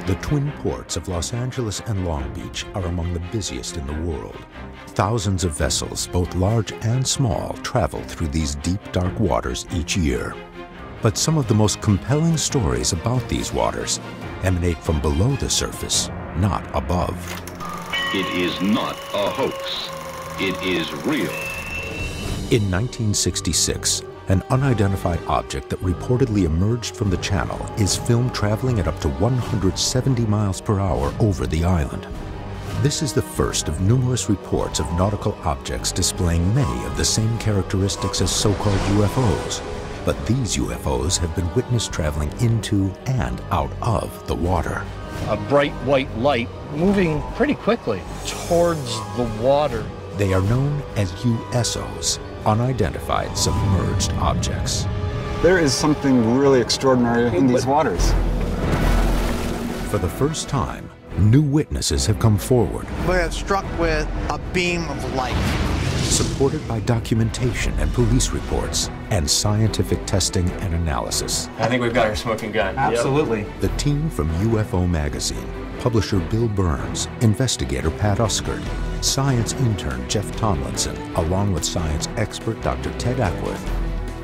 The twin ports of Los Angeles and Long Beach are among the busiest in the world. Thousands of vessels, both large and small, travel through these deep, dark waters each year. But some of the most compelling stories about these waters emanate from below the surface, not above. It is not a hoax. It is real. In 1966, an unidentified object that reportedly emerged from the channel is filmed traveling at up to 170 miles per hour over the island. This is the first of numerous reports of nautical objects displaying many of the same characteristics as so-called UFOs. But these UFOs have been witnessed traveling into and out of the water. A bright white light moving pretty quickly towards the water. They are known as USOs, unidentified submerged objects. There is something really extraordinary in these waters. For the first time, new witnesses have come forward. We're struck with a beam of light. Supported by documentation and police reports and scientific testing and analysis. I think we've got our smoking gun. Absolutely. The team from UFO magazine, publisher Bill Burns, investigator Pat Uskard, science intern Jeff Tomlinson, along with science expert Dr. Ted Ackworth,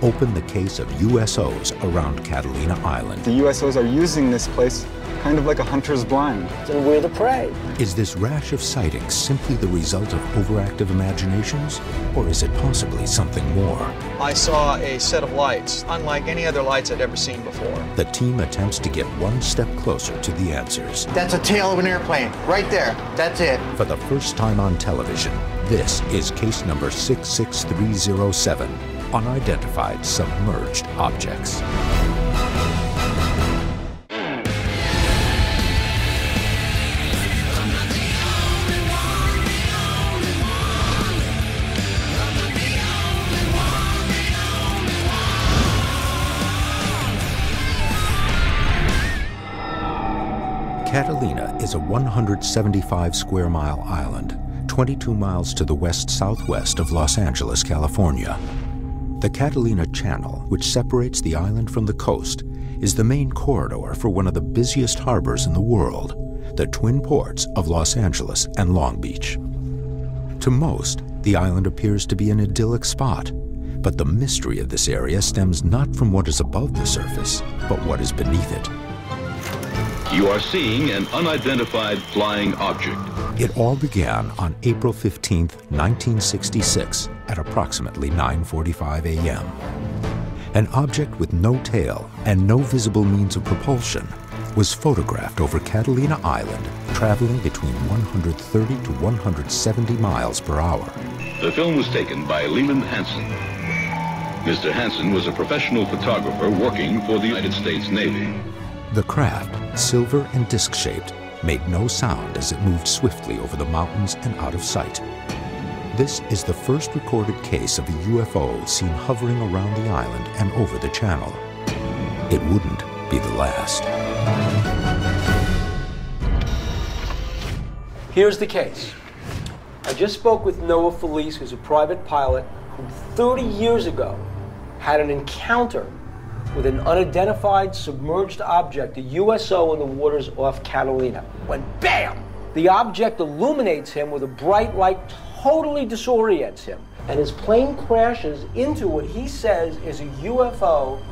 opened the case of USOs around Catalina Island. The USOs are using this place kind of like a hunter's blind. And we're the prey. Is this rash of sightings simply the result of overactive imaginations, or is it possibly something more? I saw a set of lights, unlike any other lights I'd ever seen before. The team attempts to get one step closer to the answers. That's a tail of an airplane, right there. That's it. For the first time on television, this is case number 66307, Unidentified Submerged Objects. Catalina is a 175 square mile island, 22 miles to the west-southwest of Los Angeles, California. The Catalina Channel, which separates the island from the coast, is the main corridor for one of the busiest harbors in the world, the twin ports of Los Angeles and Long Beach. To most, the island appears to be an idyllic spot, but the mystery of this area stems not from what is above the surface, but what is beneath it. You are seeing an unidentified flying object. It all began on April 15, 1966, at approximately 9:45 a.m. An object with no tail and no visible means of propulsion was photographed over Catalina Island, traveling between 130 to 170 miles per hour. The film was taken by Leland Hansen. Mr. Hansen was a professional photographer working for the United States Navy. The craft, silver and disc-shaped, made no sound as it moved swiftly over the mountains and out of sight. This is the first recorded case of a UFO seen hovering around the island and over the channel. It wouldn't be the last. Here's the case. I just spoke with Noah Felice, who's a private pilot who 30 years ago had an encounter with an unidentified submerged object, a USO in the waters off Catalina. When bam! The object illuminates him with a bright light, totally disorients him, and his plane crashes into what he says is a UFO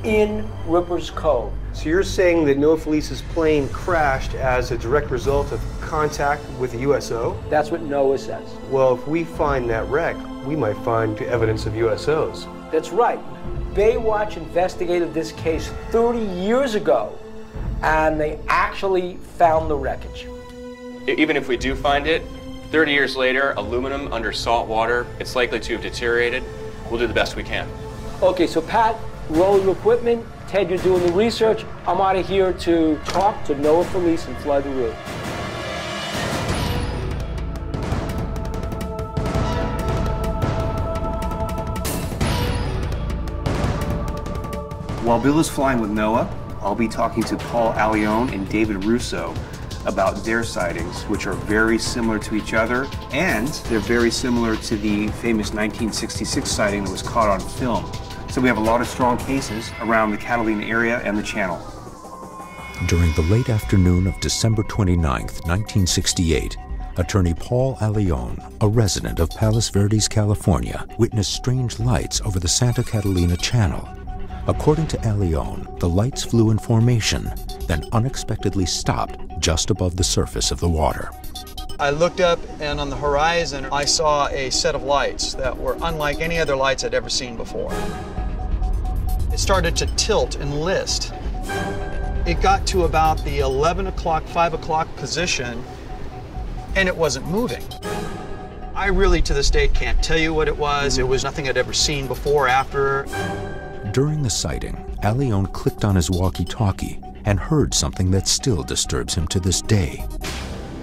in Ripper's Cove. So you're saying that Noah Felice's plane crashed as a direct result of contact with a USO? That's what Noah says. Well, if we find that wreck, we might find evidence of USOs. That's right. Baywatch investigated this case 30 years ago, and they actually found the wreckage. Even if we do find it, 30 years later, aluminum under salt water, it's likely to have deteriorated. We'll do the best we can. Okay, so Pat, roll your equipment. Ted, you're doing the research. I'm out of here to talk to Noah Felice and fly the route. While Bill is flying with Noah, I'll be talking to Paul Allione and David Russo about their sightings, which are very similar to each other, and they're very similar to the famous 1966 sighting that was caught on film. So we have a lot of strong cases around the Catalina area and the channel. During the late afternoon of December 29, 1968, attorney Paul Allione, a resident of Palos Verdes, California, witnessed strange lights over the Santa Catalina Channel. According to Allione, the lights flew in formation, then unexpectedly stopped just above the surface of the water. I looked up, and on the horizon, I saw a set of lights that were unlike any other lights I'd ever seen before. It started to tilt and list. It got to about the 11 o'clock, 5 o'clock position, and it wasn't moving. I really, to this day, can't tell you what it was. It was nothing I'd ever seen before or after. During the sighting, Allione clicked on his walkie-talkie and heard something that still disturbs him to this day.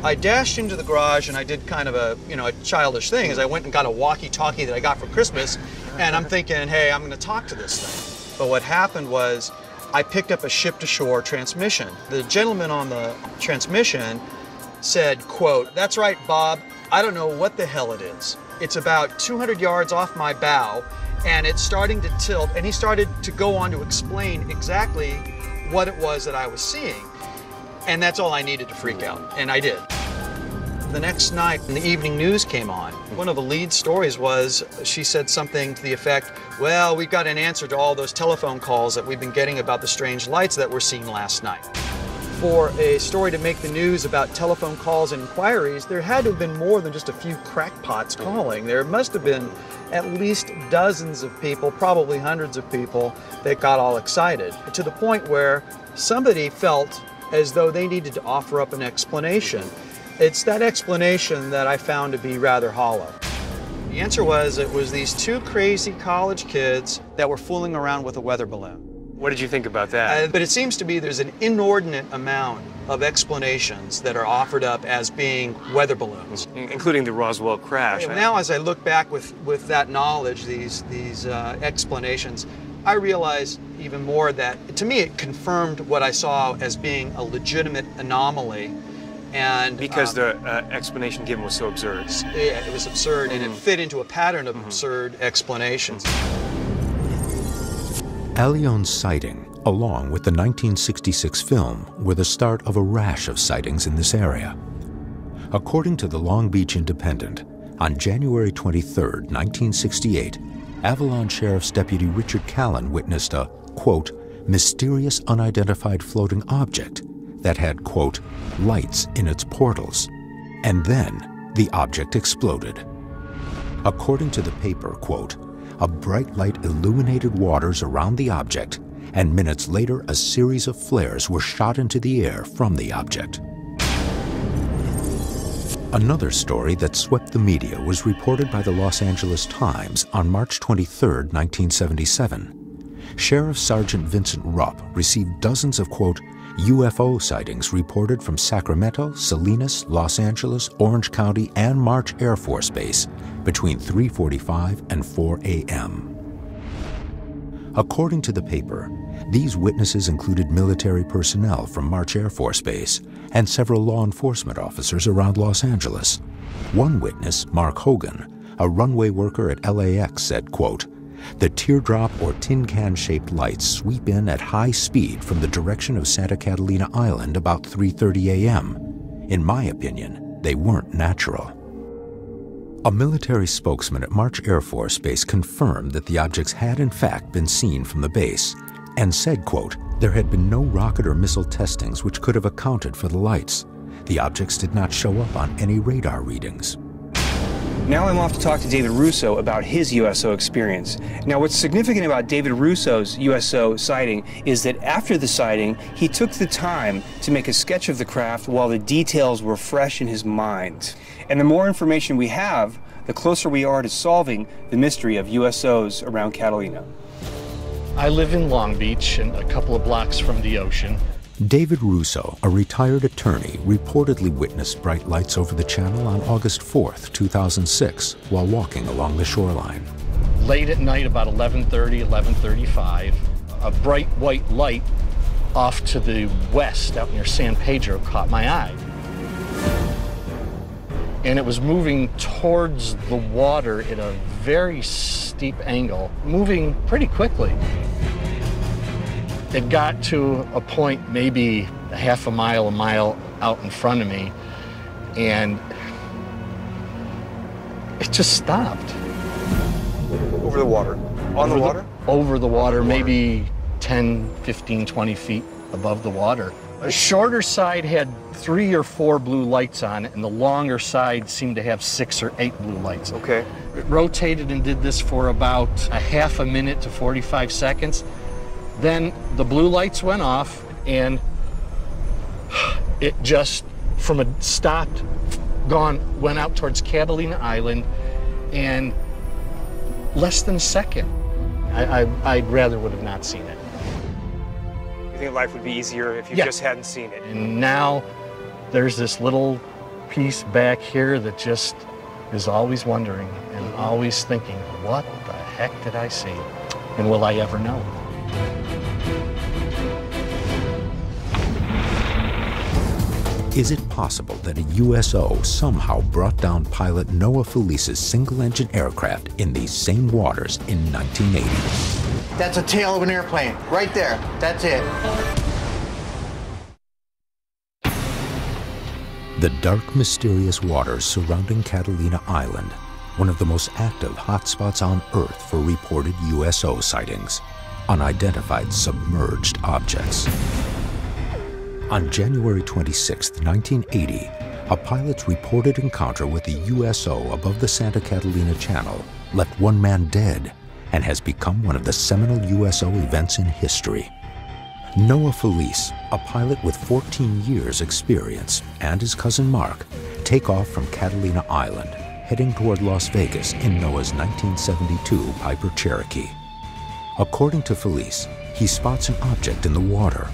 I dashed into the garage, and I did kind of a childish thing, is I went and got a walkie-talkie that I got for Christmas, and I'm thinking, hey, I'm going to talk to this thing. But what happened was I picked up a ship-to-shore transmission. The gentleman on the transmission said, quote, "That's right, Bob, I don't know what the hell it is. It's about 200 yards off my bow, and it's starting to tilt," and he started to go on to explain exactly what it was that I was seeing. And that's all I needed to freak out, and I did. The next night, when the evening news came on, one of the lead stories was, she said something to the effect, "Well, we've got an answer to all those telephone calls that we've been getting about the strange lights that were seen last night." For a story to make the news about telephone calls and inquiries, there had to have been more than just a few crackpots calling. There must have been at least dozens of people, probably hundreds of people, that got all excited, to the point where somebody felt as though they needed to offer up an explanation. It's that explanation that I found to be rather hollow. The answer was, it was these two crazy college kids that were fooling around with a weather balloon. What did you think about that? But it seems to be there's an inordinate amount of explanations that are offered up as being weather balloons. Including the Roswell crash. Now, as I look back with that knowledge, these explanations, I realize even more that, to me, it confirmed what I saw as being a legitimate anomaly. And because the explanation given was so absurd. Yeah, it was absurd, and it fit into a pattern of absurd explanations. Allione's sighting, along with the 1966 film, were the start of a rash of sightings in this area. According to the Long Beach Independent, on January 23, 1968, Avalon Sheriff's Deputy Richard Callan witnessed a, quote, mysterious unidentified floating object that had, quote, lights in its portals. And then the object exploded. According to the paper, quote, a bright light illuminated waters around the object, and minutes later a series of flares were shot into the air from the object. Another story that swept the media was reported by the Los Angeles Times on March 23, 1977. Sheriff Sergeant Vincent Rupp received dozens of, quote, UFO sightings reported from Sacramento, Salinas, Los Angeles, Orange County, and March Air Force Base between 3:45 and 4 a.m. According to the paper, these witnesses included military personnel from March Air Force Base and several law enforcement officers around Los Angeles. One witness, Mark Hogan, a runway worker at LAX, said, quote, the teardrop or tin can-shaped lights sweep in at high speed from the direction of Santa Catalina Island about 3:30 a.m. In my opinion, they weren't natural. A military spokesman at March Air Force Base confirmed that the objects had in fact been seen from the base and said, quote, there had been no rocket or missile testings which could have accounted for the lights. The objects did not show up on any radar readings. Now I'm off to talk to David Russo about his USO experience. Now what's significant about David Russo's USO sighting is that after the sighting, he took the time to make a sketch of the craft while the details were fresh in his mind. And the more information we have, the closer we are to solving the mystery of USOs around Catalina. I live in Long Beach and a couple of blocks from the ocean. David Russo, a retired attorney, reportedly witnessed bright lights over the channel on August 4, 2006, while walking along the shoreline. Late at night, about 11:30, 11:35, a bright white light off to the west out near San Pedro caught my eye. And it was moving towards the water at a very steep angle, moving pretty quickly. It got to a point maybe a mile out in front of me, and it just stopped. Over the water? On the water? Over the water, maybe 10, 15, 20 feet above the water. The shorter side had 3 or 4 blue lights on it, and the longer side seemed to have 6 or 8 blue lights. Okay. It rotated and did this for about a half a minute to 45 seconds. Then the blue lights went off, and it just, from a stopped, went out towards Catalina Island, and less than a second. I'd rather would have not seen it. You think life would be easier if you just hadn't seen it? And now there's this little piece back here that just is always wondering and always thinking, what the heck did I see? And will I ever know? Is it possible that a USO somehow brought down pilot Noah Felice's single-engine aircraft in these same waters in 1980? That's a tail of an airplane, right there. That's it. The dark, mysterious waters surrounding Catalina Island, one of the most active hotspots on Earth for reported USO sightings, unidentified submerged objects. On January 26, 1980, a pilot's reported encounter with a USO above the Santa Catalina Channel left one man dead and has become one of the seminal USO events in history. Noah Felice, a pilot with 14 years' experience, and his cousin Mark take off from Catalina Island, heading toward Las Vegas in Noah's 1972 Piper Cherokee. According to Felice, he spots an object in the water.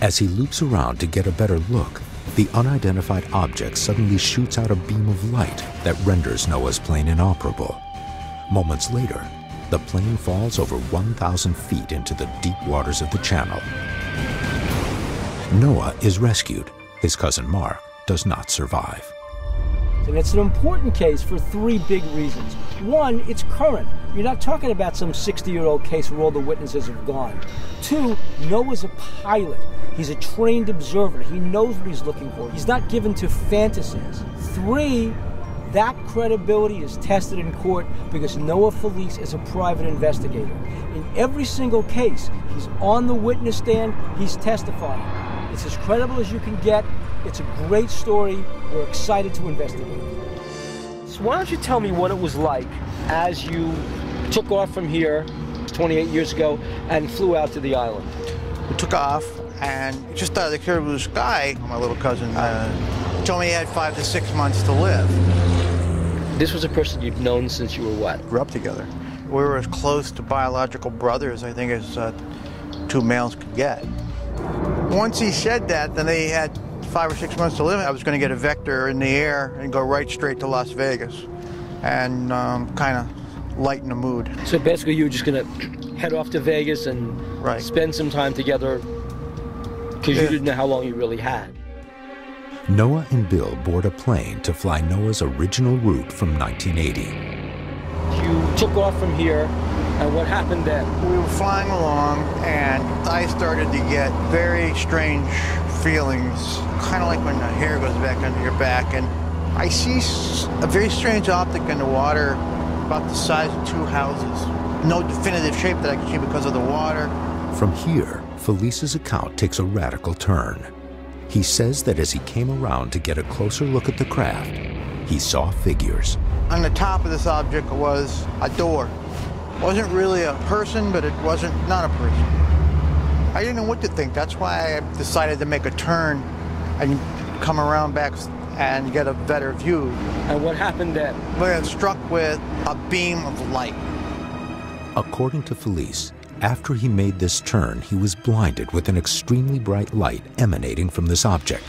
As he loops around to get a better look, the unidentified object suddenly shoots out a beam of light that renders Noah's plane inoperable. Moments later, the plane falls over 1,000 feet into the deep waters of the channel. Noah is rescued. His cousin Mark does not survive. And it's an important case for 3 big reasons. One, it's current. You're not talking about some 60-year-old case where all the witnesses have gone. 2, Noah's a pilot. He's a trained observer. He knows what he's looking for. He's not given to fantasies. 3, that credibility is tested in court because Noah Felice is a private investigator. In every single case, he's on the witness stand, he's testifying. It's as credible as you can get. It's a great story. We're excited to investigate it. So why don't you tell me what it was like as you took off from here 28 years ago and flew out to the island? We took off, and just out of the clear blue sky, my little cousin told me he had 5 to 6 months to live. This was a person you'd known since you were what? Grew up together. We were as close to biological brothers, I think, as 2 males could get. Once he said that, then they had 5 or 6 months to live. I was going to get a vector in the air and go right straight to Las Vegas and kind of lighten the mood. So basically you were just going to head off to Vegas and spend some time together because you didn't know how long you really had. Noah and Bill board a plane to fly Noah's original route from 1980. You took off from here, and what happened then? We were flying along, and I started to get very strange feelings, kind of like when the hair goes back under your back, and I see a very strange object in the water about the size of 2 houses. No definitive shape that I can see because of the water. From here, Felice's account takes a radical turn. He says that as he came around to get a closer look at the craft, he saw figures. On the top of this object was a door. It wasn't really a person, but it wasn't not a person. I didn't know what to think. That's why I decided to make a turn and come around back and get a better view. And what happened then? We got struck with a beam of light. According to Felice, after he made this turn, he was blinded with an extremely bright light emanating from this object.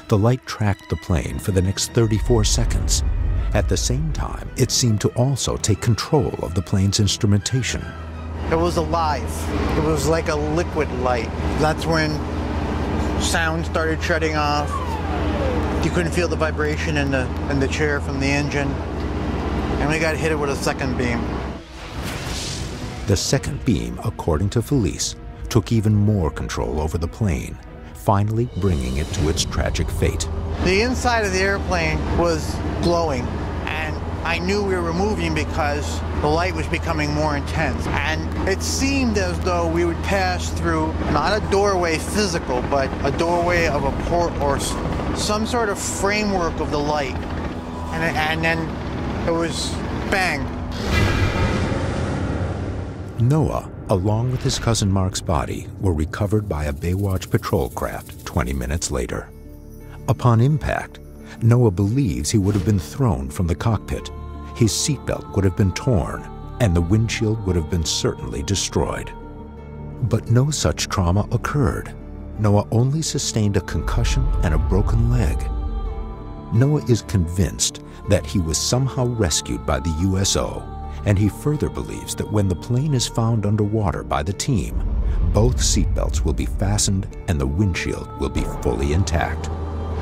The light tracked the plane for the next 34 seconds. At the same time, it seemed to also take control of the plane's instrumentation. It was alive. It was like a liquid light. That's when sound started shutting off. You couldn't feel the vibration in the chair from the engine. And we got hit with a second beam. The second beam, according to Felice, took even more control over the plane, finally bringing it to its tragic fate. The inside of the airplane was glowing, and I knew we were moving because the light was becoming more intense. And it seemed as though we would pass through not a doorway physical, but a doorway of a port or some sort of framework of the light. And then it was bang. Noah, along with his cousin Mark's body, were recovered by a Baywatch patrol craft 20 minutes later. Upon impact, Noah believes he would have been thrown from the cockpit. His seatbelt would have been torn, and the windshield would have been certainly destroyed. But no such trauma occurred. Noah only sustained a concussion and a broken leg. Noah is convinced that he was somehow rescued by the USO, and he further believes that when the plane is found underwater by the team, both seatbelts will be fastened and the windshield will be fully intact.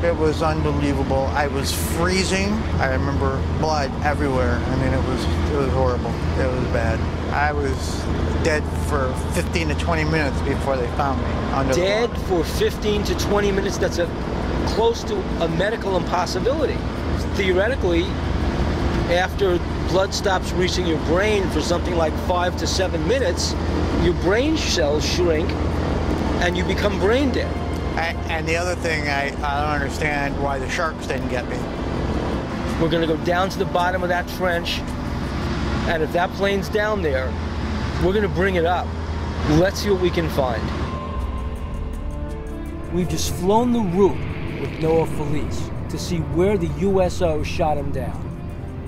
It was unbelievable. I was freezing. I remember blood everywhere. I mean, it was horrible. It was bad. I was dead for 15 to 20 minutes before they found me. Under dead for 15 to 20 minutes? That's close to a medical impossibility. Theoretically, after blood stops reaching your brain for something like 5 to 7 minutes, your brain cells shrink and you become brain dead. And the other thing, I don't understand why the sharks didn't get me. We're going to go down to the bottom of that trench, and if that plane's down there, we're going to bring it up. Let's see what we can find. We've just flown the route with Noah Felice to see where the USO shot him down.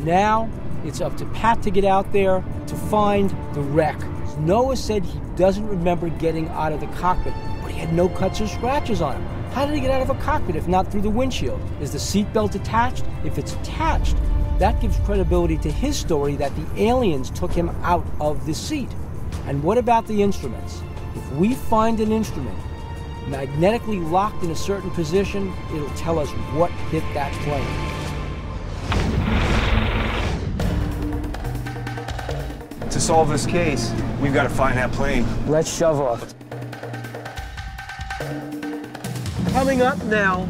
Now, it's up to Pat to get out there to find the wreck. Noah said he doesn't remember getting out of the cockpit, but he had no cuts or scratches on him. How did he get out of a cockpit if not through the windshield? Is the seatbelt attached? If it's attached, that gives credibility to his story that the aliens took him out of the seat. And what about the instruments? If we find an instrument magnetically locked in a certain position, it'll tell us what hit that plane. To solve this case, we've got to find that plane. Let's shove off. Coming up now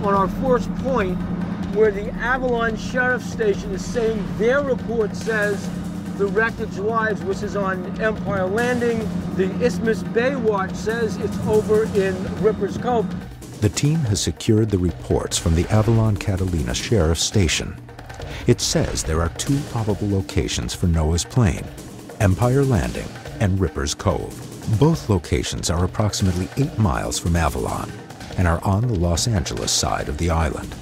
on our first point, where the Avalon Sheriff's Station is saying their report says the wreckage lies, which is on Empire Landing. The Isthmus Baywatch says it's over in Rippers Cove. The team has secured the reports from the Avalon Catalina Sheriff's Station. It says there are two probable locations for Noah's plane, Empire Landing and Rippers Cove. Both locations are approximately 8 miles from Avalon and are on the Los Angeles side of the island.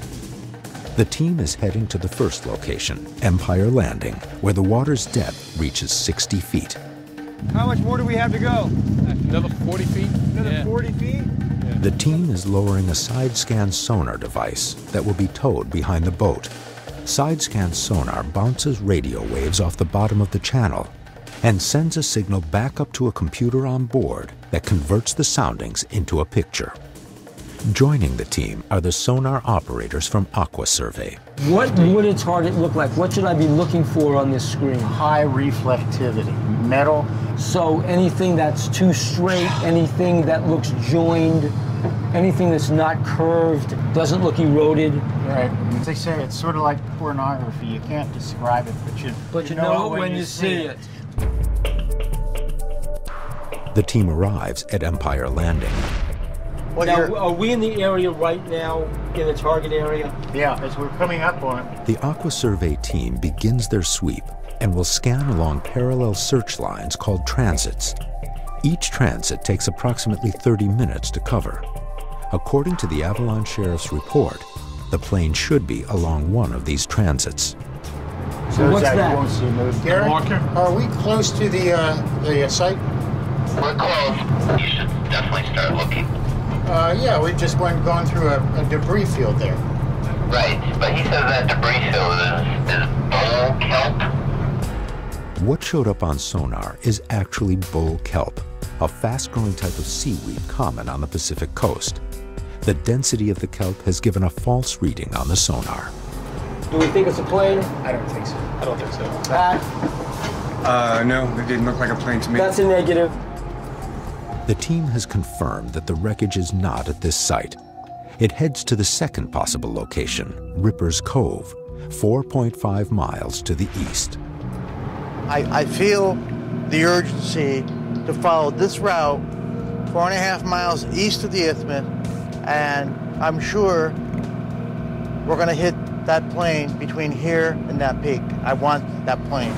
The team is heading to the first location, Empire Landing, where the water's depth reaches 60 feet. How much more do we have to go? Another 40 feet. Another 40 feet? Yeah. The team is lowering a side-scan sonar device that will be towed behind the boat. Side-scan sonar bounces radio waves off the bottom of the channel and sends a signal back up to a computer on board that converts the soundings into a picture. Joining the team are the sonar operators from Aqua Survey. What would a target look like? What should I be looking for on this screen? High reflectivity, metal. So anything that's too straight, anything that looks joined, anything that's not curved, doesn't look eroded. Right. As they say, it's sort of like pornography. You can't describe it, but you know it when you see it. The team arrives at Empire Landing. Now, are we in the area right now, in the target area? Yeah, as we're coming up on it. The Aqua Survey team begins their sweep and will scan along parallel search lines called transits. Each transit takes approximately 30 minutes to cover. According to the Avalon Sheriff's report, the plane should be along one of these transits. So what's that? Gary, are we close to the site? We're close. You should definitely start looking. Yeah, we've just gone through a debris field there. Right, but he says that debris field is bull kelp. What showed up on sonar is actually bull kelp, a fast-growing type of seaweed common on the Pacific coast. The density of the kelp has given a false reading on the sonar. Do we think it's a plane? I don't think so. I don't think so. No, it didn't look like a plane to me. That's a negative. The team has confirmed that the wreckage is not at this site. It heads to the second possible location, Ripper's Cove, 4.5 miles to the east. I feel the urgency to follow this route 4.5 miles east of the Isthmus, and I'm sure we're going to hit that plane between here and that peak. I want that plane.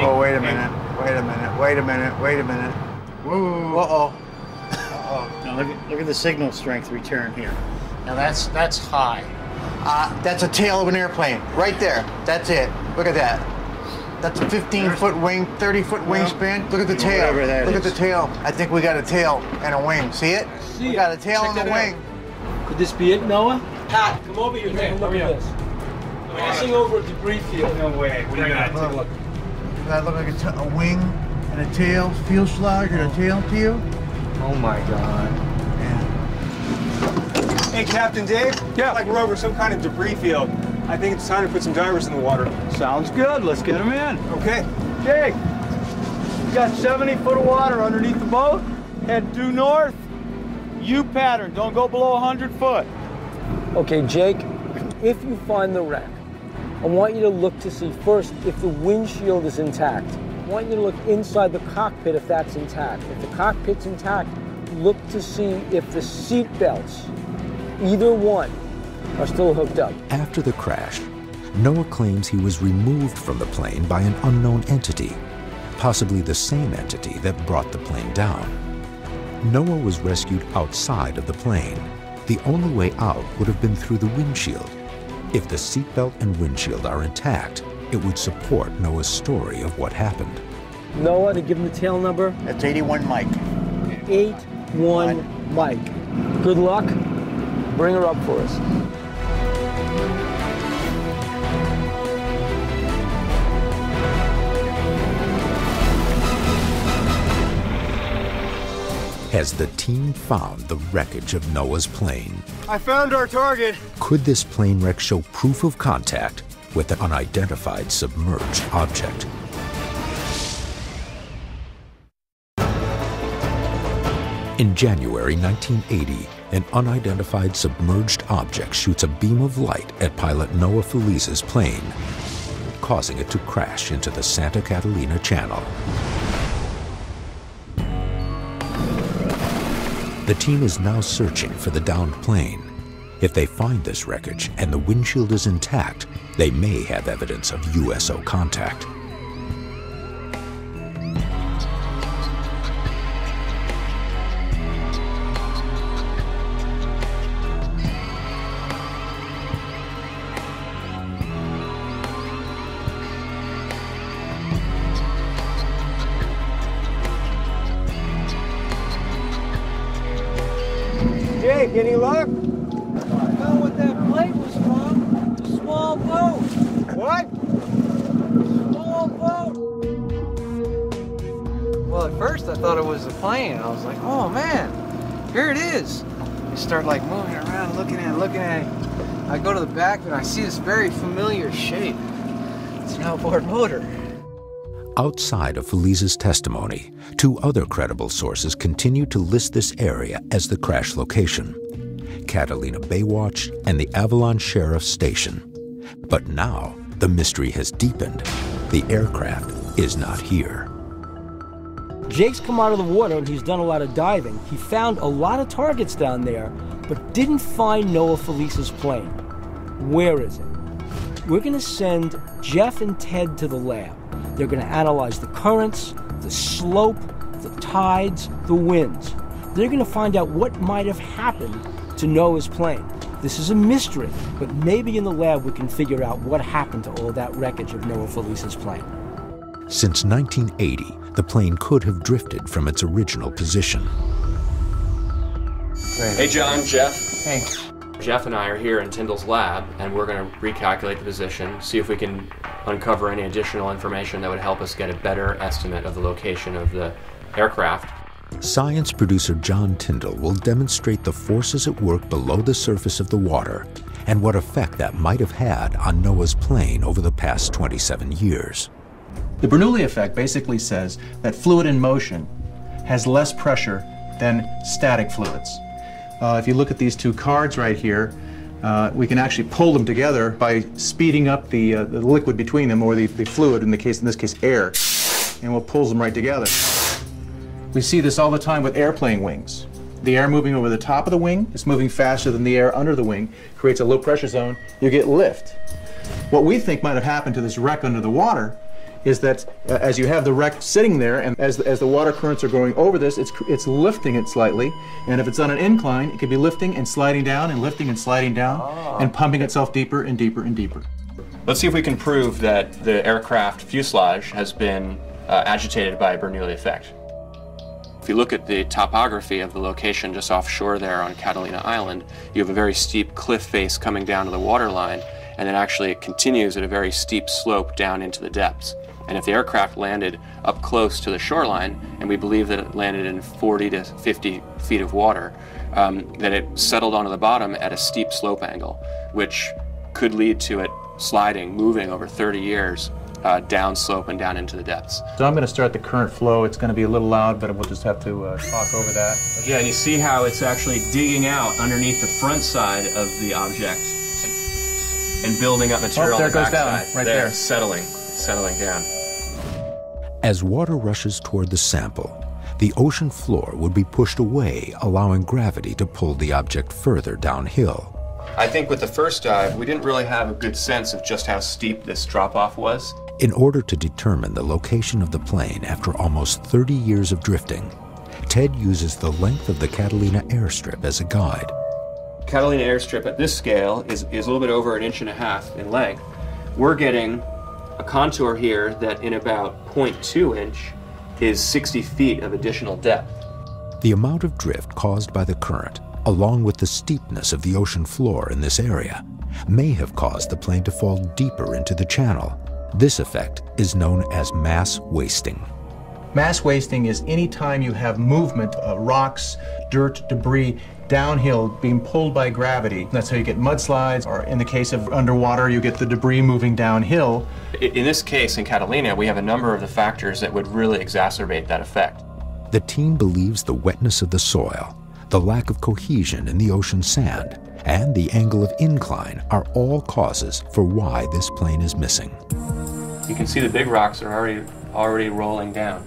Oh, wait a minute. Wait a minute. Wait a minute. Wait a minute. Whoa. Uh-oh. Uh-oh. Now look at the signal strength return here. Now that's high. That's a tail of an airplane. Right there. That's it. Look at that. That's a 15-foot wing, 30-foot wingspan. Look at the tail. Look at the tail. I think we got a tail and a wing. See it? We got a tail and a wing. Could this be it, Noah? Pat, come over here. Take a look at this. Passing over a debris field. No way. What do you got? Take a look. Does that look like a wing and a tail? Fuselage and a tail to you? Oh my God. Hey, Captain Dave? Yeah. Like we're over some kind of debris field. I think it's time to put some divers in the water. Sounds good. Let's get them in. Okay. Jake, you got 70 foot of water underneath the boat. Head due north. U pattern. Don't go below 100 foot. Okay, Jake, if you find the wreck, I want you to look to see first if the windshield is intact. I want you to look inside the cockpit if that's intact. If the cockpit's intact, look to see if the seat belts, either one, are still hooked up. After the crash, Noah claims he was removed from the plane by an unknown entity, possibly the same entity that brought the plane down. Noah was rescued outside of the plane. The only way out would have been through the windshield. If the seatbelt and windshield are intact, it would support Noah's story of what happened. Noah, to give him the tail number? That's 81 Mike. 81 Mike. Good luck. Bring her up for us. Has the team found the wreckage of Noah's plane? I found our target. Could this plane wreck show proof of contact with an unidentified submerged object? In January 1980, an unidentified submerged object shoots a beam of light at pilot Noah Felice's plane, causing it to crash into the Santa Catalina Channel. The team is now searching for the downed plane. If they find this wreckage and the windshield is intact, they may have evidence of USO contact. Jake, any luck? I know what that plate was from. A small boat. What? Small boat. Well, at first I thought it was a plane. I was like, oh man, here it is. I start like moving around, looking at it. I go to the back and I see this very familiar shape. It's an outboard motor. Outside of Felice's testimony, two other credible sources continue to list this area as the crash location: Catalina Baywatch and the Avalon Sheriff's Station. But now, the mystery has deepened. The aircraft is not here. Jake's come out of the water and he's done a lot of diving. He found a lot of targets down there, but didn't find Noah Felice's plane. Where is it? We're going to send Jeff and Ted to the lab. They're going to analyze the currents, the slope, the tides, the winds. They're going to find out what might have happened to Noah's plane. This is a mystery, but maybe in the lab we can figure out what happened to all that wreckage of Noah Felice's plane. Since 1980, the plane could have drifted from its original position. Hey, John, Jeff. Hey. Jeff and I are here in Tyndall's lab, and we're going to recalculate the position, see if we can uncover any additional information that would help us get a better estimate of the location of the aircraft. Science producer John Tyndall will demonstrate the forces at work below the surface of the water and what effect that might have had on Noah's plane over the past 27 years. The Bernoulli effect basically says that fluid in motion has less pressure than static fluids. If you look at these two cards right here, we can actually pull them together by speeding up the liquid between them, or the fluid, in this case air, and it pulls them right together. We see this all the time with airplane wings. The air moving over the top of the wing is moving faster than the air under the wing, creates a low pressure zone, you get lift. What we think might have happened to this wreck under the water is that as you have the wreck sitting there, and as the water currents are going over this, it's lifting it slightly, and if it's on an incline, it could be lifting and sliding down and lifting and sliding down and pumping itself deeper and deeper and deeper. Let's see if we can prove that the aircraft fuselage has been agitated by a Bernoulli effect. If you look at the topography of the location just offshore there on Catalina Island, you have a very steep cliff face coming down to the waterline, and then actually it continues at a very steep slope down into the depths. And if the aircraft landed up close to the shoreline, and we believe that it landed in 40 to 50 feet of water, then it settled onto the bottom at a steep slope angle, which could lead to it sliding, moving over 30 years down slope and down into the depths. So I'm going to start the current flow. It's going to be a little loud, but we'll just have to talk over that. Yeah, and you see how it's actually digging out underneath the front side of the object and building up material on the back side. Right there. Settling down. As water rushes toward the sample, the ocean floor would be pushed away, allowing gravity to pull the object further downhill. I think with the first dive, we didn't really have a good sense of just how steep this drop-off was. In order to determine the location of the plane after almost 30 years of drifting, Ted uses the length of the Catalina airstrip as a guide. Catalina airstrip at this scale is a little bit over 1.5 inches in length. We're getting a contour here that in about 0.2 inch is 60 feet of additional depth. The amount of drift caused by the current, along with the steepness of the ocean floor in this area, may have caused the plane to fall deeper into the channel. This effect is known as mass wasting. Mass wasting is any time you have movement, rocks, dirt, debris, downhill being pulled by gravity. That's how you get mudslides, or in the case of underwater, you get the debris moving downhill. In this case, in Catalina, we have a number of the factors that would really exacerbate that effect. The team believes the wetness of the soil, the lack of cohesion in the ocean sand, and the angle of incline are all causes for why this plane is missing. You can see the big rocks are already rolling down.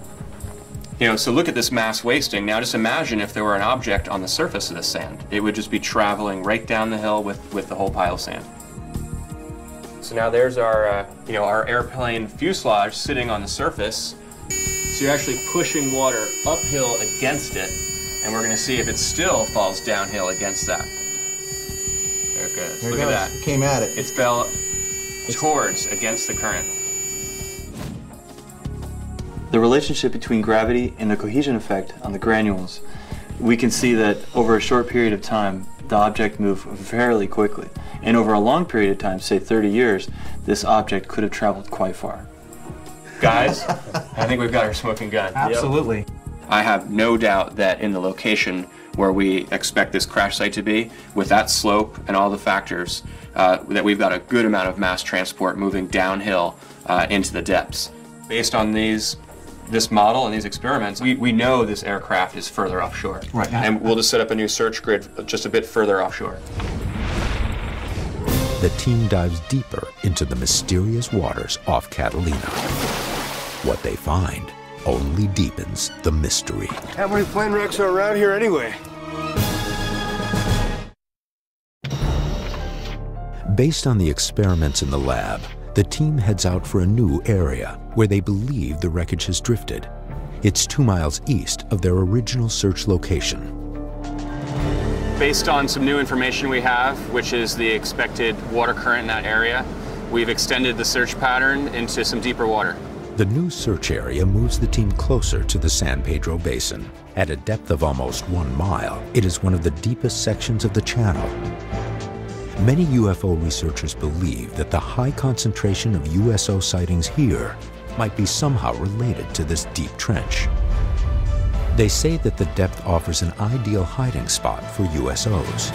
So look at this mass wasting. Now just imagine if there were an object on the surface of the sand. It would just be traveling right down the hill with the whole pile of sand. So now there's our, our airplane fuselage sitting on the surface. So you're actually pushing water uphill against it, and we're going to see if it still falls downhill against that. There it goes. Look at that. It came at it. It fell towards against the current. The relationship between gravity and the cohesion effect on the granules, we can see that over a short period of time, the object moved fairly quickly. And over a long period of time, say 30 years, this object could have traveled quite far. Guys, I think we've got our smoking gun. Absolutely. Yep. I have no doubt that in the location where we expect this crash site to be, with that slope and all the factors, that we've got a good amount of mass transport moving downhill into the depths. Based on this model and these experiments, we know this aircraft is further offshore. Right. And we'll just set up a new search grid just a bit further offshore. The team dives deeper into the mysterious waters off Catalina. What they find only deepens the mystery. How many plane wrecks are around here anyway? Based on the experiments in the lab, the team heads out for a new area where they believe the wreckage has drifted. It's 2 miles east of their original search location. Based on some new information we have, which is the expected water current in that area, we've extended the search pattern into some deeper water. The new search area moves the team closer to the San Pedro Basin. At a depth of almost 1 mile, it is one of the deepest sections of the channel. Many UFO researchers believe that the high concentration of USO sightings here might be somehow related to this deep trench. They say that the depth offers an ideal hiding spot for USOs.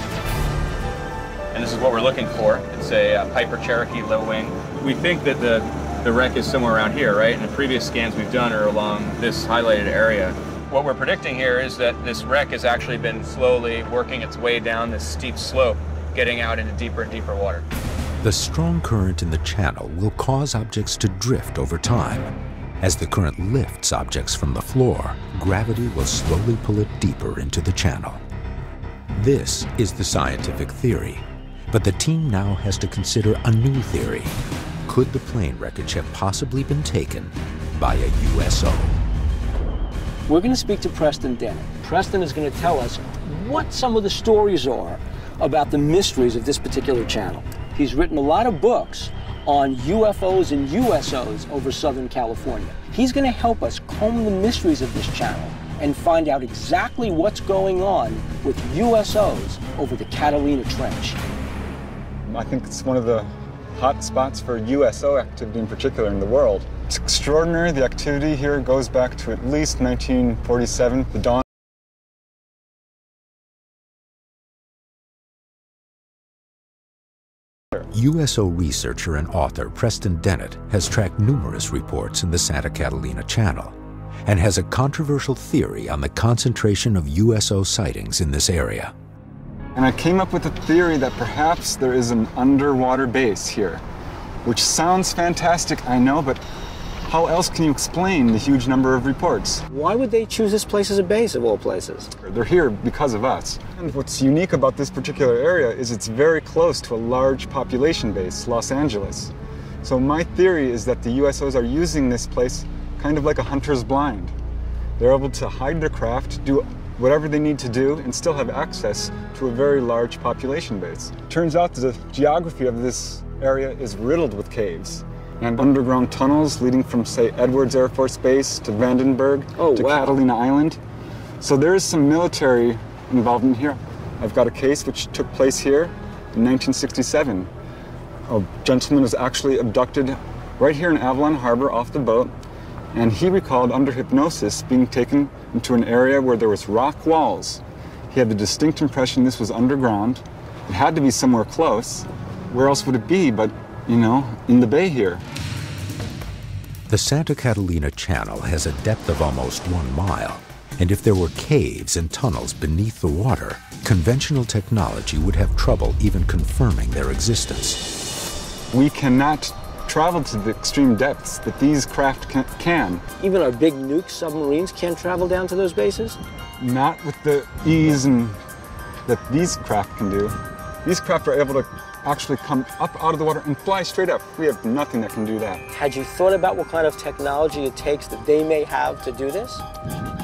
And this is what we're looking for. It's a Piper Cherokee low wing. We think that the wreck is somewhere around here, right? And the previous scans we've done are along this highlighted area. What we're predicting here is that this wreck has actually been slowly working its way down this steep slope, getting out into deeper and deeper water. The strong current in the channel will cause objects to drift over time. As the current lifts objects from the floor, gravity will slowly pull it deeper into the channel. This is the scientific theory, but the team now has to consider a new theory. Could the plane wreckage have possibly been taken by a USO? We're going to speak to Preston Dennett. Preston is going to tell us what some of the stories are about the mysteries of this particular channel. He's written a lot of books on UFOs and USOs over Southern California. He's going to help us comb the mysteries of this channel and find out exactly what's going on with USOs over the Catalina Trench. I think it's one of the hot spots for USO activity in particular in the world. It's extraordinary. The activity here goes back to at least 1947, the dawn. USO researcher and author Preston Dennett has tracked numerous reports in the Santa Catalina Channel and has a controversial theory on the concentration of USO sightings in this area. And I came up with a theory that perhaps there is an underwater base here, which sounds fantastic, I know, but how else can you explain the huge number of reports? Why would they choose this place as a base of all places? They're here because of us. And what's unique about this particular area is it's very close to a large population base, Los Angeles. So my theory is that the USOs are using this place kind of like a hunter's blind. They're able to hide their craft, do whatever they need to do, and still have access to a very large population base. Turns out that the geography of this area is riddled with caves and underground tunnels leading from, say, Edwards Air Force Base to Vandenberg to Catalina Island. So there is some military involvement here. I've got a case which took place here in 1967. A gentleman was actually abducted right here in Avalon Harbor off the boat, and he recalled under hypnosis being taken into an area where there was rock walls. He had the distinct impression this was underground. It had to be somewhere close. Where else would it be but, you know, in the bay here? The Santa Catalina Channel has a depth of almost 1 mile, and if there were caves and tunnels beneath the water, conventional technology would have trouble even confirming their existence. We cannot travel to the extreme depths that these craft can. Even our big nuke submarines can't travel down to those bases? Not with the ease that these craft can do. These craft are able to actually come up out of the water and fly straight up. We have nothing that can do that. Had you thought about what kind of technology it takes that they may have to do this?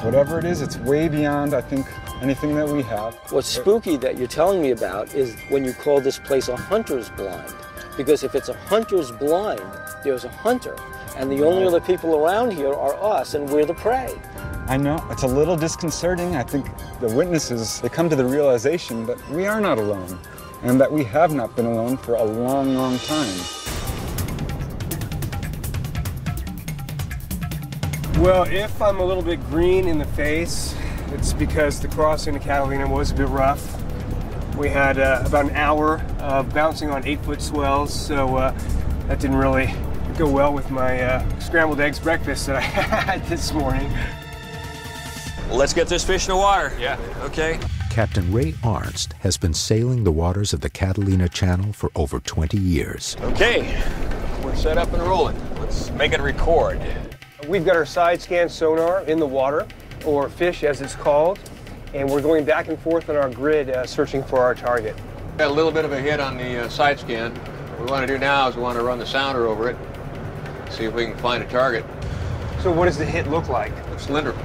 Whatever it is, it's way beyond, I think, anything that we have. What's spooky that you're telling me about is when you call this place a hunter's blind. Because if it's a hunter's blind, there's a hunter. And the only other people around here are us, and we're the prey. I know, it's a little disconcerting. I think the witnesses, they come to the realization that we are not alone, and that we have not been alone for a long, long time. Well, if I'm a little bit green in the face, it's because the crossing to Catalina was a bit rough. We had about an hour of bouncing on 8-foot swells, so that didn't really go well with my scrambled eggs breakfast that I had this morning. Let's get this fish in the water. Yeah. Okay. Captain Ray Arnst has been sailing the waters of the Catalina Channel for over 20 years. Okay, we're set up and rolling. Let's make it record. We've got our side scan sonar in the water, or fish as it's called, and we're going back and forth on our grid searching for our target. Got a little bit of a hit on the side scan. What we want to do now is we want to run the sounder over it, see if we can find a target. So what does the hit look like? Cylindrical.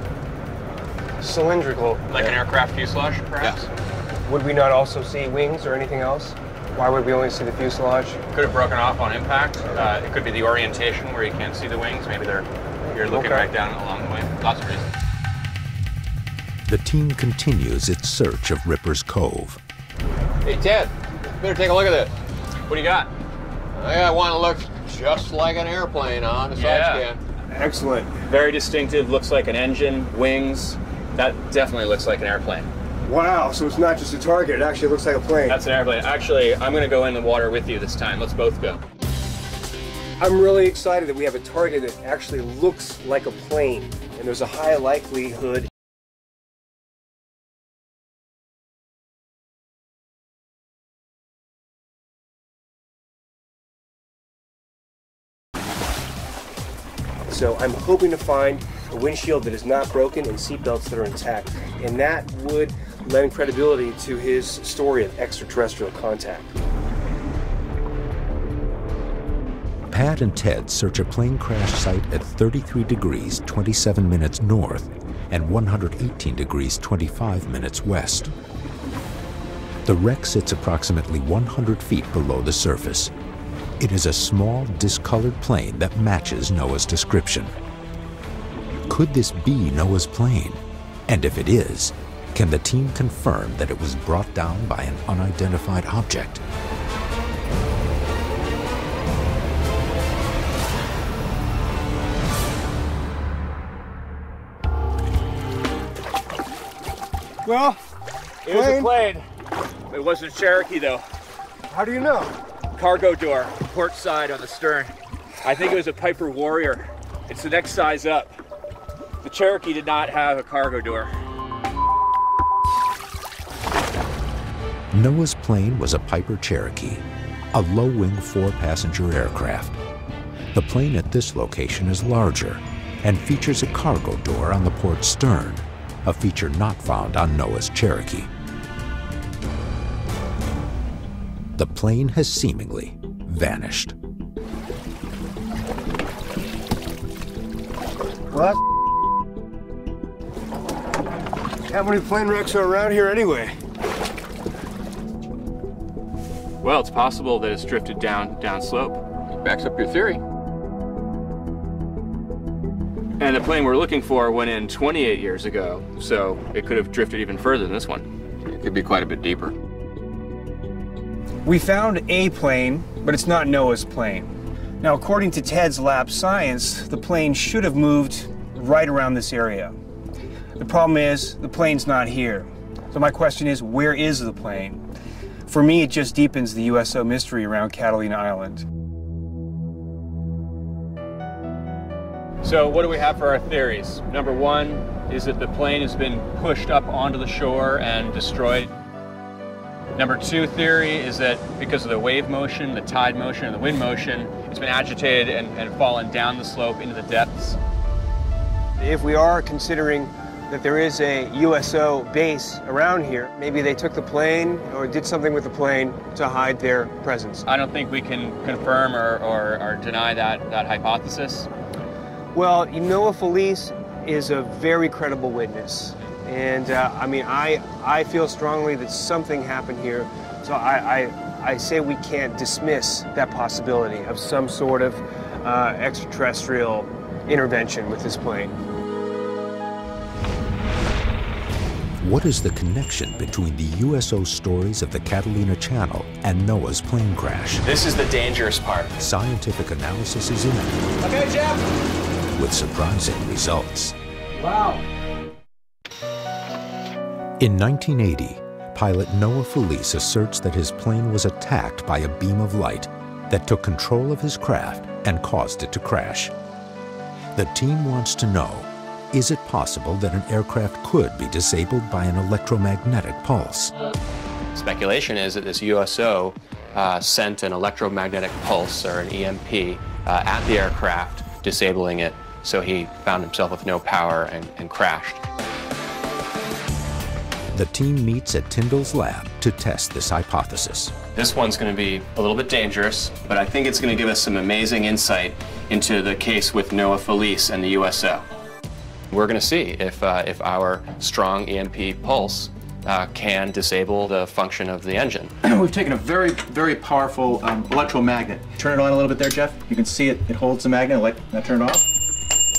Cylindrical. Like an aircraft fuselage, perhaps? Yes. Would we not also see wings or anything else? Why would we only see the fuselage? Could have broken off on impact. It could be the orientation where you can't see the wings. Maybe you're looking right down along the way. Lots of reasons. The team continues its search of Ripper's Cove. Hey, Ted, better take a look at this. What do you got? I want to look just like an airplane on a side scan. Excellent. Very distinctive, looks like an engine, wings, That definitely looks like an airplane. Wow, so it's not just a target, it actually looks like a plane. That's an airplane. Actually, I'm going to go in the water with you this time. Let's both go. I'm really excited that we have a target that actually looks like a plane, and there's a high likelihood. So I'm hoping to find a windshield that is not broken and seatbelts that are intact, and that would lend credibility to his story of extraterrestrial contact. Pat and Ted search a plane crash site at 33 degrees 27 minutes north and 118 degrees 25 minutes west. The wreck sits approximately 100 feet below the surface. It is a small, discolored plane that matches Noah's description. Could this be Noah's plane? And if it is, can the team confirm that it was brought down by an unidentified object? Well, it was a plane. It wasn't a Cherokee, though. How do you know? Cargo door, port side on the stern. I think it was a Piper Warrior. It's the next size up. The Cherokee did not have a cargo door. Noah's plane was a Piper Cherokee, a low-wing 4-passenger aircraft. The plane at this location is larger and features a cargo door on the port stern, a feature not found on Noah's Cherokee. The plane has seemingly vanished. What? How many plane wrecks are around here anyway? Well, it's possible that it's drifted downslope. Backs up your theory. And the plane we're looking for went in 28 years ago, so it could have drifted even further than this one. It could be quite a bit deeper. We found a plane, but it's not Noah's plane. Now, according to Ted's lab science, the plane should have moved right around this area. The problem is, the plane's not here. So my question is, where is the plane? For me, it just deepens the USO mystery around Catalina Island. So what do we have for our theories? Number one is that the plane has been pushed up onto the shore and destroyed. Number two theory is that because of the wave motion, the tide motion, and the wind motion, it's been agitated and fallen down the slope into the depths. If we are considering that there is a USO base around here, maybe they took the plane or did something with the plane to hide their presence. I don't think we can confirm or deny that hypothesis. Well, Noah Felice is a very credible witness. And I mean, I feel strongly that something happened here. So I say we can't dismiss that possibility of some sort of extraterrestrial intervention with this plane. What is the connection between the USO stories of the Catalina Channel and Noah's plane crash? This is the dangerous part. Scientific analysis is in. Okay, Jeff. With surprising results. Wow. In 1980, pilot Noah Felice asserts that his plane was attacked by a beam of light that took control of his craft and caused it to crash. The team wants to know, is it possible that an aircraft could be disabled by an electromagnetic pulse? Speculation is that this USO sent an electromagnetic pulse, or an EMP, at the aircraft, disabling it, so he found himself with no power and crashed. The team meets at Tyndall's lab to test this hypothesis. This one's going to be a little bit dangerous, but I think it's going to give us some amazing insight into the case with Noah Felice and the USO. We're going to see if our strong EMP pulse can disable the function of the engine. We've taken a very, very powerful electromagnet. Turn it on a little bit there, Jeff. You can see it holds the magnet. Now turn it off.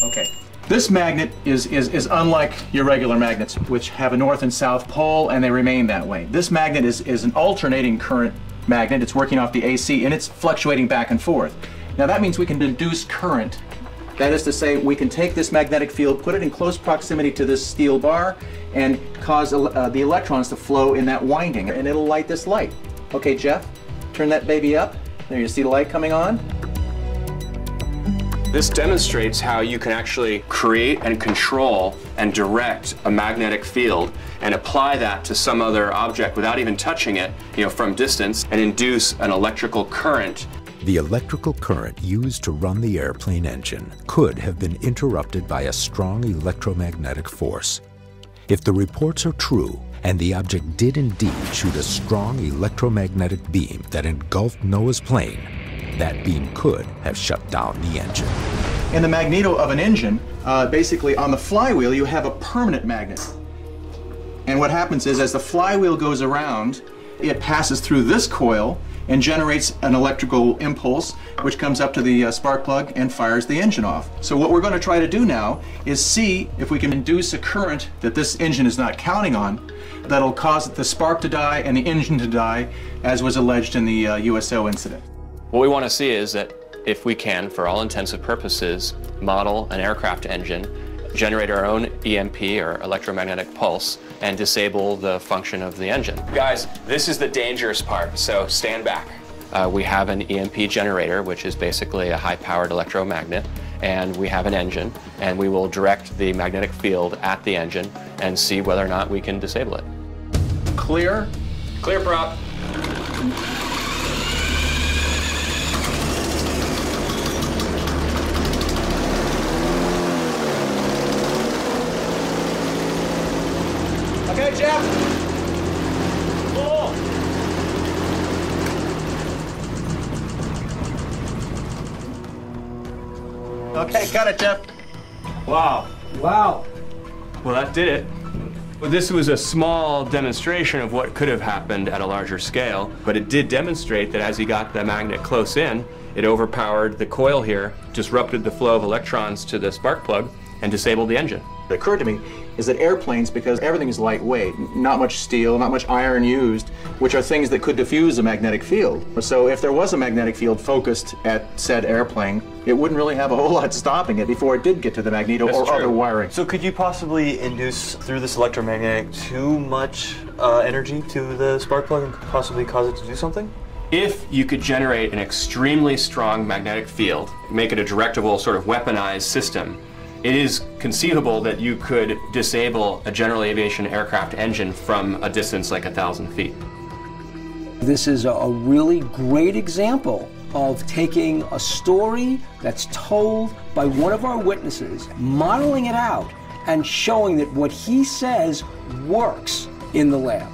Okay. This magnet is unlike your regular magnets, which have a north and south pole, and they remain that way. This magnet is an alternating current magnet. It's working off the AC, and it's fluctuating back and forth. Now that means we can induce current That is to say, we can take this magnetic field, put it in close proximity to this steel bar, and cause the electrons to flow in that winding, and it'll light this light. Okay, Jeff, turn that baby up. There, you see the light coming on? This demonstrates how you can actually create and control and direct a magnetic field and apply that to some other object without even touching it, from distance, and induce an electrical current. The electrical current used to run the airplane engine could have been interrupted by a strong electromagnetic force. If the reports are true, and the object did indeed shoot a strong electromagnetic beam that engulfed Noah's plane, that beam could have shut down the engine. In the magneto of an engine, basically on the flywheel you have a permanent magnet. And what happens is, as the flywheel goes around, it passes through this coil and generates an electrical impulse which comes up to the spark plug and fires the engine off. So what we're going to try to do now is see if we can induce a current that this engine is not counting on that'll cause the spark to die and the engine to die, as was alleged in the USO incident. What we want to see is that if we can, for all intensive purposes, model an aircraft engine, generate our own EMP or electromagnetic pulse, and disable the function of the engine. Guys, this is the dangerous part, so stand back. We have an EMP generator, which is basically a high-powered electromagnet, and we have an engine, and we will direct the magnetic field at the engine and see whether or not we can disable it. Clear? Clear, prop. Okay, Jeff. Cool. Okay, got it, Jeff. Wow. Wow. Well, that did it. Well, this was a small demonstration of what could have happened at a larger scale, but it did demonstrate that as he got the magnet close in, it overpowered the coil here, disrupted the flow of electrons to the spark plug, and disabled the engine. It occurred to me is that airplanes, because everything is lightweight, not much steel, not much iron used, which are things that could diffuse a magnetic field. So if there was a magnetic field focused at said airplane, it wouldn't really have a whole lot stopping it before it did get to the magneto or other wiring. So could you possibly induce, through this electromagnetic, too much energy to the spark plug and possibly cause it to do something? If you could generate an extremely strong magnetic field, make it a directable sort of weaponized system, it is conceivable that you could disable a general aviation aircraft engine from a distance like 1,000 feet. This is a really great example of taking a story that's told by one of our witnesses, modeling it out, and showing that what he says works in the lab.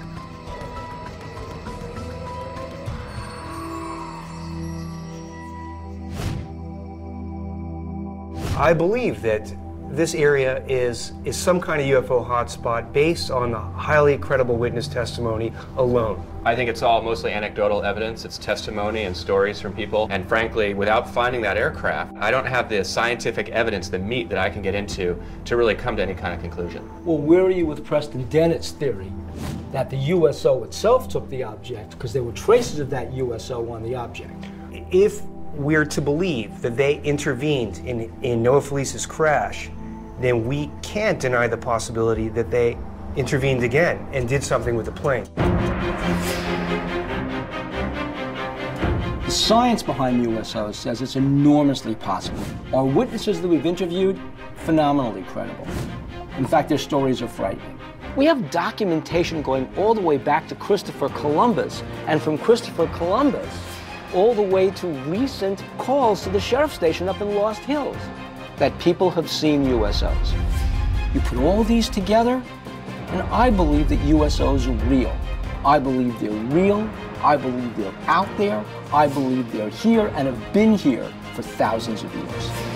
I believe that this area is some kind of UFO hotspot based on the highly credible witness testimony alone. I think it's all mostly anecdotal evidence. It's testimony and stories from people. And frankly, without finding that aircraft, I don't have the scientific evidence, the meat that I can get into to really come to any kind of conclusion. Well, where are you with Preston Dennett's theory that the USO itself took the object because there were traces of that USO on the object? If we're to believe that they intervened in Noah Felice's crash, then we can't deny the possibility that they intervened again and did something with the plane. The science behind USOs says it's enormously possible. Our witnesses that we've interviewed, phenomenally credible. In fact, their stories are frightening. We have documentation going all the way back to Christopher Columbus, and from Christopher Columbus all the way to recent calls to the sheriff's station up in Lost Hills that people have seen USOs. You put all these together, and I believe that USOs are real. I believe they're real. I believe they're out there. I believe they're here and have been here for thousands of years.